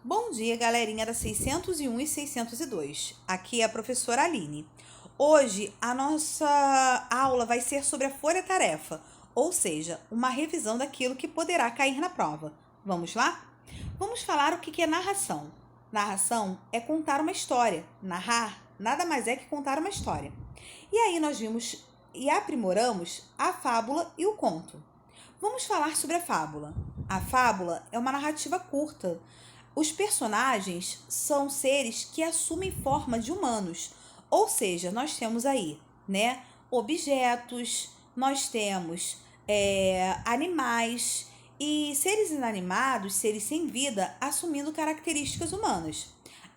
Bom dia, galerinha da 601 e 602. Aqui é a professora Aline. Hoje a nossa aula vai ser sobre a folha-tarefa, ou seja, uma revisão daquilo que poderá cair na prova. Vamos lá? Vamos falar o que é narração. Narração é contar uma história. Narrar nada mais é que contar uma história. E aí nós vimos e aprimoramos a fábula e o conto. Vamos falar sobre a fábula. A fábula é uma narrativa curta. Os personagens são seres que assumem forma de humanos, ou seja, nós temos aí, né, objetos, nós temos animais e seres inanimados, seres sem vida, assumindo características humanas.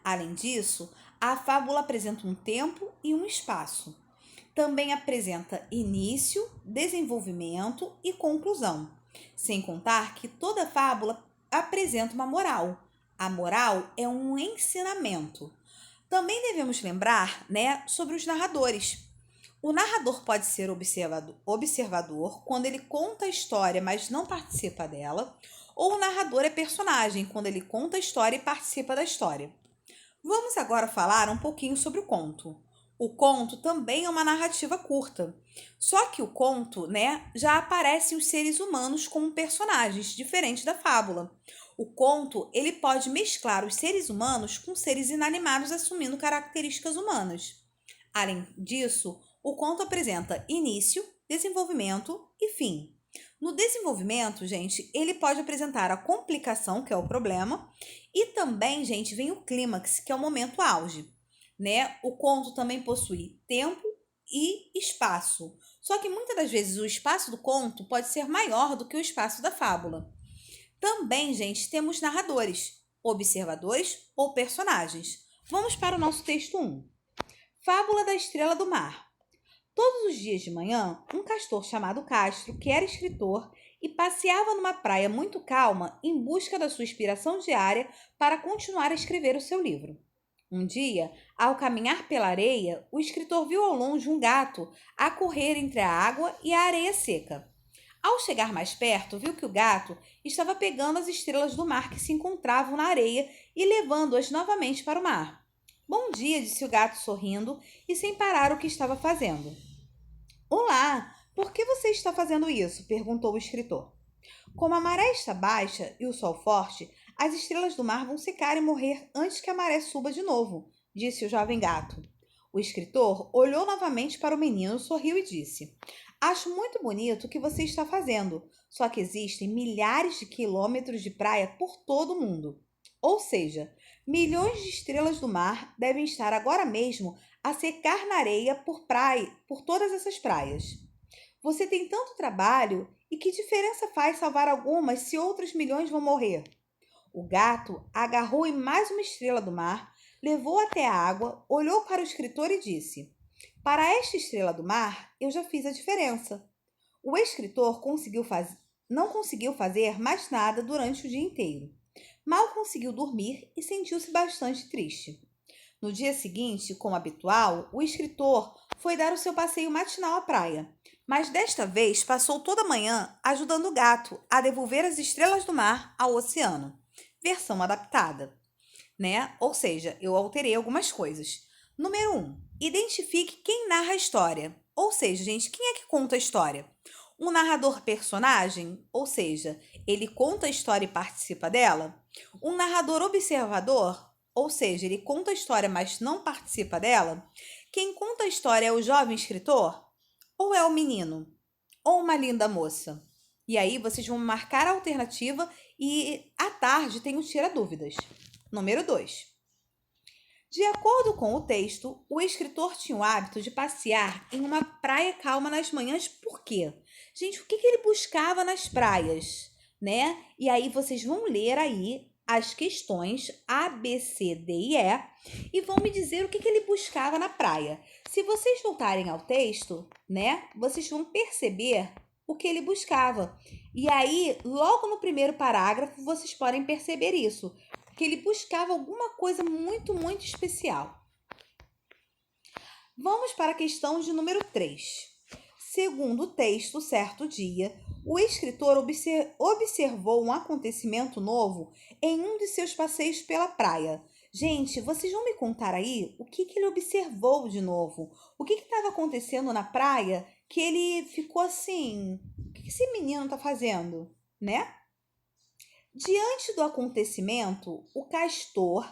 Além disso, a fábula apresenta um tempo e um espaço. Também apresenta início, desenvolvimento e conclusão. Sem contar que toda fábula apresenta uma moral. A moral é um ensinamento. Também devemos lembrar, né, sobre os narradores. O narrador pode ser observador quando ele conta a história, mas não participa dela, ou o narrador é personagem quando ele conta a história e participa da história. Vamos agora falar um pouquinho sobre o conto. O conto também é uma narrativa curta. Só que o conto, né, já aparecem os seres humanos como personagens, diferente da fábula. O conto, ele pode mesclar os seres humanos com seres inanimados assumindo características humanas. Além disso, o conto apresenta início, desenvolvimento e fim. No desenvolvimento, gente, ele pode apresentar a complicação, que é o problema, e também, gente, vem o clímax, que é o momento auge, né? O conto também possui tempo e espaço. Só que muitas das vezes o espaço do conto pode ser maior do que o espaço da fábula. Também, gente, temos narradores, observadores ou personagens. Vamos para o nosso texto 1. Fábula da Estrela do Mar. Todos os dias de manhã, um castor chamado Castro, que era escritor, e passeava numa praia muito calma em busca da sua inspiração diária para continuar a escrever o seu livro. Um dia, ao caminhar pela areia, o escritor viu ao longe um gato a correr entre a água e a areia seca. Ao chegar mais perto, viu que o gato estava pegando as estrelas do mar que se encontravam na areia e levando-as novamente para o mar. Bom dia, disse o gato sorrindo e sem parar o que estava fazendo. Olá, por que você está fazendo isso? Perguntou o escritor. Como a maré está baixa e o sol forte, as estrelas do mar vão secar e morrer antes que a maré suba de novo, disse o jovem gato. O escritor olhou novamente para o menino, sorriu e disse: Acho muito bonito o que você está fazendo, só que existem milhares de quilômetros de praia por todo o mundo. Ou seja, milhões de estrelas do mar devem estar agora mesmo a secar na areia por todas essas praias. Você tem tanto trabalho e que diferença faz salvar algumas se outros milhões vão morrer? O gato agarrou em mais uma estrela do mar, levou até a água, olhou para o escritor e disse: Para esta estrela do mar, eu já fiz a diferença. O escritor não conseguiu fazer mais nada durante o dia inteiro. Mal conseguiu dormir e sentiu-se bastante triste. No dia seguinte, como habitual, o escritor foi dar o seu passeio matinal à praia, mas desta vez passou toda a manhã ajudando o gato a devolver as estrelas do mar ao oceano. Versão adaptada, né? Ou seja, eu alterei algumas coisas. Número 1. Identifique quem narra a história. Ou seja, gente, quem é que conta a história? Um narrador personagem, ou seja, ele conta a história e participa dela. Um narrador observador, ou seja, ele conta a história, mas não participa dela. Quem conta a história é o jovem escritor? Ou é o menino? Ou uma linda moça? E aí vocês vão marcar a alternativa e à tarde tem o tira dúvidas. Número 2. De acordo com o texto, o escritor tinha o hábito de passear em uma praia calma nas manhãs. Por quê? Gente, o que ele buscava nas praias, né? E aí vocês vão ler aí as questões A, B, C, D e E e vão me dizer o que ele buscava na praia. Se vocês voltarem ao texto, né, vocês vão perceber o que ele buscava. E aí, logo no primeiro parágrafo, vocês podem perceber isso, que ele buscava alguma coisa muito, muito especial. Vamos para a questão de número 3. Segundo o texto, certo dia, O escritor observou um acontecimento novo em um de seus passeios pela praia. Gente, vocês vão me contar aí o que ele observou de novo? O que estava acontecendo na praia que ele ficou assim? O que esse menino está fazendo, né? Diante do acontecimento, o castor,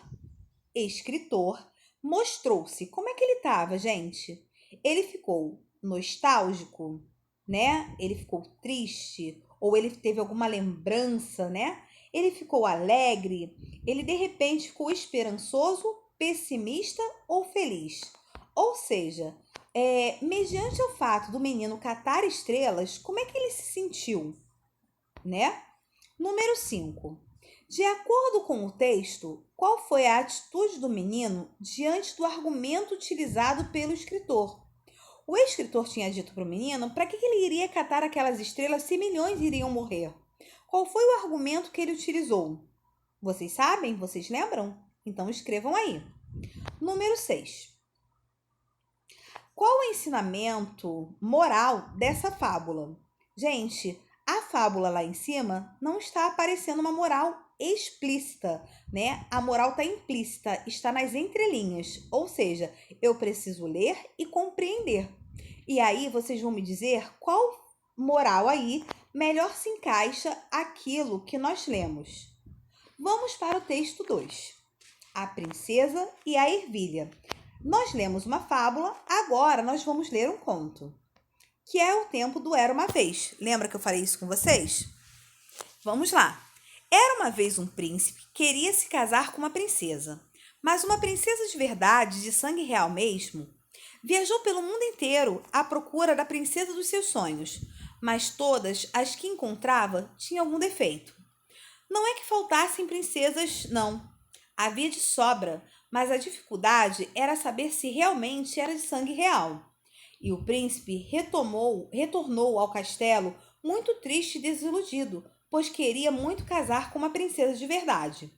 escritor, mostrou-se. Como é que ele estava, gente? Ele ficou nostálgico, né? Ele ficou triste, ou ele teve alguma lembrança, né? Ele ficou alegre, ele de repente ficou esperançoso, pessimista ou feliz. Ou seja, mediante o fato do menino catar estrelas, como é que ele se sentiu, né? Número 5. De acordo com o texto, qual foi a atitude do menino diante do argumento utilizado pelo escritor? O escritor tinha dito para o menino para que ele iria catar aquelas estrelas se milhões iriam morrer. Qual foi o argumento que ele utilizou? Vocês sabem? Vocês lembram? Então escrevam aí. Número 6. Qual o ensinamento moral dessa fábula? Gente, a fábula lá em cima não está aparecendo uma moral explícita, né? A moral está implícita, está nas entrelinhas, ou seja, eu preciso ler e compreender. E aí vocês vão me dizer qual moral aí melhor se encaixa aquilo que nós lemos. Vamos para o texto 2. A princesa e a ervilha. Nós lemos uma fábula, agora nós vamos ler um conto, que é o tempo do Era Uma Vez. Lembra que eu falei isso com vocês? Vamos lá. Era uma vez um príncipe que queria se casar com uma princesa, mas uma princesa de verdade, de sangue real mesmo. Viajou pelo mundo inteiro à procura da princesa dos seus sonhos, mas todas as que encontrava tinham algum defeito. Não é que faltassem princesas, não. Havia de sobra, mas a dificuldade era saber se realmente era de sangue real. E o príncipe retornou ao castelo muito triste e desiludido, pois queria muito casar com uma princesa de verdade.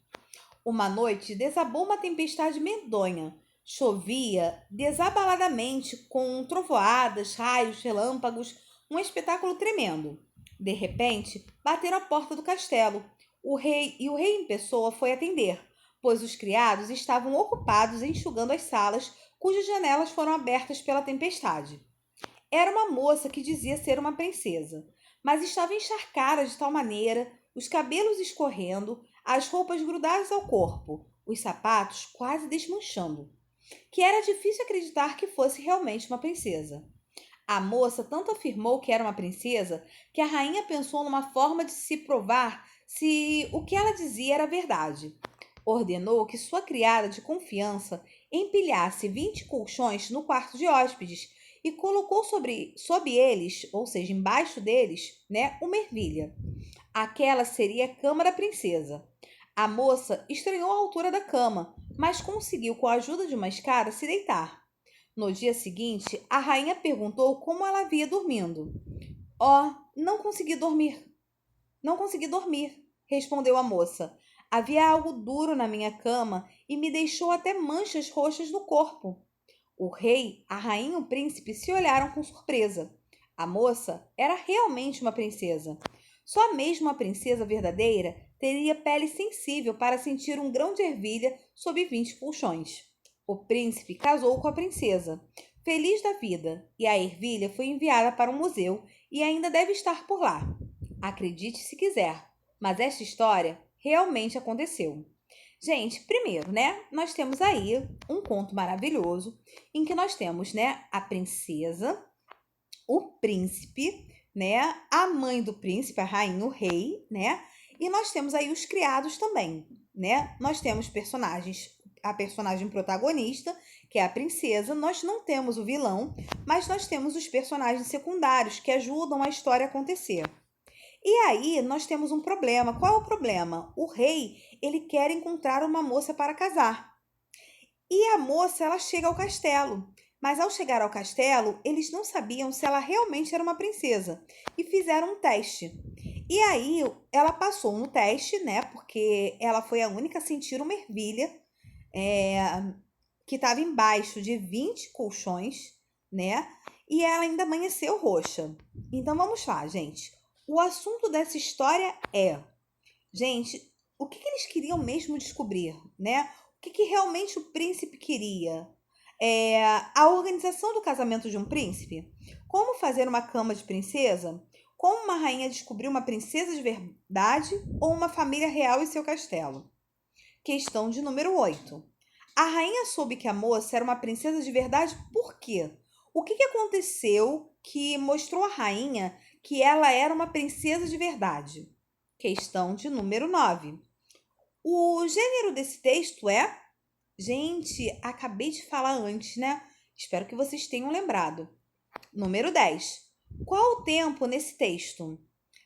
Uma noite desabou uma tempestade medonha. Chovia desabaladamente, com trovoadas, raios, relâmpagos, um espetáculo tremendo. De repente, bateram à porta do castelo. O rei em pessoa foi atender, pois os criados estavam ocupados enxugando as salas cujas janelas foram abertas pela tempestade. Era uma moça que dizia ser uma princesa, mas estava encharcada de tal maneira, os cabelos escorrendo, as roupas grudadas ao corpo, os sapatos quase desmanchando, que era difícil acreditar que fosse realmente uma princesa. A moça tanto afirmou que era uma princesa que a rainha pensou numa forma de se provar se o que ela dizia era verdade. Ordenou que sua criada de confiança empilhasse 20 colchões no quarto de hóspedes e colocou sob eles, ou seja, embaixo deles, né, uma ervilha. Aquela seria a cama da princesa. A moça estranhou a altura da cama, mas conseguiu, com a ajuda de uma escada, se deitar. No dia seguinte, a rainha perguntou como ela havia dormindo. Oh, não consegui dormir, respondeu a moça. Havia algo duro na minha cama e me deixou até manchas roxas no corpo. O rei, a rainha e o príncipe se olharam com surpresa. A moça era realmente uma princesa. Só mesmo a princesa verdadeira teria pele sensível para sentir um grão de ervilha sob 20 colchões. O príncipe casou com a princesa, feliz da vida, e a ervilha foi enviada para um museu e ainda deve estar por lá. Acredite se quiser, mas esta história realmente aconteceu. Gente, primeiro, né, nós temos aí um conto maravilhoso em que nós temos, né, a princesa, o príncipe, né, a mãe do príncipe, a rainha, o rei, né, e nós temos aí os criados também, né? Nós temos personagens, a personagem protagonista, que é a princesa, nós não temos o vilão, mas nós temos os personagens secundários que ajudam a história a acontecer. E aí nós temos um problema. Qual é o problema? O rei, ele quer encontrar uma moça para casar. E a moça, ela chega ao castelo. Mas ao chegar ao castelo, eles não sabiam se ela realmente era uma princesa e fizeram um teste. E aí ela passou no teste, né? Porque ela foi a única a sentir uma ervilha que estava embaixo de 20 colchões, né? E ela ainda amanheceu roxa. Então vamos lá, gente. O assunto dessa história é, gente, o que eles queriam mesmo descobrir, né? O que realmente o príncipe queria? A organização do casamento de um príncipe? Como fazer uma cama de princesa? Como uma rainha descobriu uma princesa de verdade ou uma família real em seu castelo? Questão de número 8. A rainha soube que a moça era uma princesa de verdade por quê? O que aconteceu que mostrou à rainha que ela era uma princesa de verdade? Questão de número 9. O gênero desse texto é... Gente, acabei de falar antes, né? Espero que vocês tenham lembrado. Número 10. Qual o tempo nesse texto?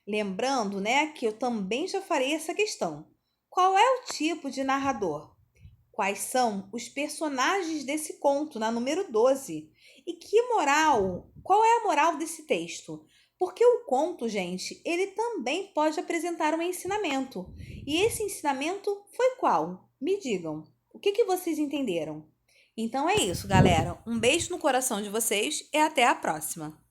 Lembrando, né, que eu também já farei essa questão. Qual é o tipo de narrador? Quais são os personagens desse conto, na número 12? E qual é a moral desse texto? Porque o conto, gente, ele também pode apresentar um ensinamento. E esse ensinamento foi qual? Me digam, o que vocês entenderam? Então é isso, galera. Um beijo no coração de vocês e até a próxima.